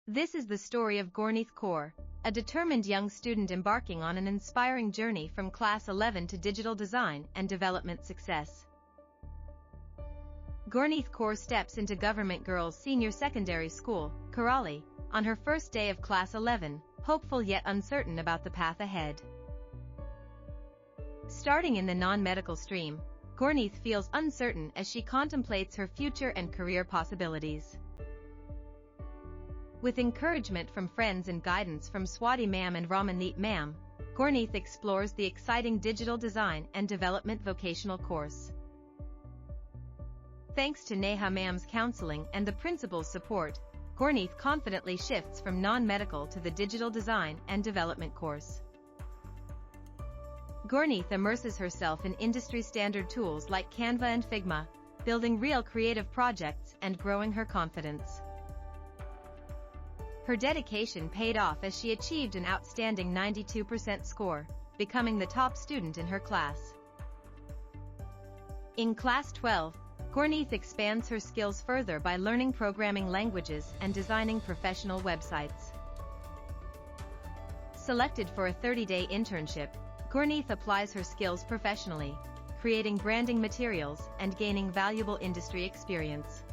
This is the story of Gurneet Kaur, a determined young student embarking on an inspiring journey from Class 11 to digital design and development success. Gurneet Kaur steps into Government Girls Senior Secondary School, Karali, on her first day of Class 11, hopeful yet uncertain about the path ahead. Starting in the non-medical stream, Gurneet feels uncertain as she contemplates her future and career possibilities. With encouragement from friends and guidance from Swati Ma'am and Ramandeep Ma'am, Gurneet explores the exciting digital design and development vocational course. Thanks to Neha Ma'am's counseling and the principal's support, Gurneet confidently shifts from non-medical to the digital design and development course. Gurneet immerses herself in industry-standard tools like Canva and Figma, building real creative projects and growing her confidence. Her dedication paid off as she achieved an outstanding 92% score, becoming the top student in her class. In Class 12, Gurneet expands her skills further by learning programming languages and designing professional websites. Selected for a 30-day internship, Gurneet applies her skills professionally, creating branding materials and gaining valuable industry experience.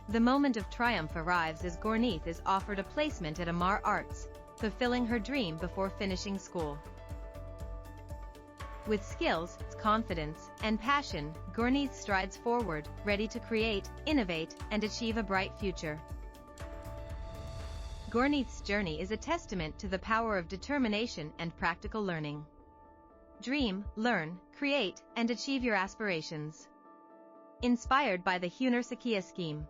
The moment of triumph arrives as Gurneet is offered a placement at Amar Arts, fulfilling her dream before finishing school. With skills, confidence, and passion, Gurneet strides forward, ready to create, innovate, and achieve a bright future. Gurneet's journey is a testament to the power of determination and practical learning. Dream, learn, create, and achieve your aspirations. Inspired by the Hunar Sakhiya scheme.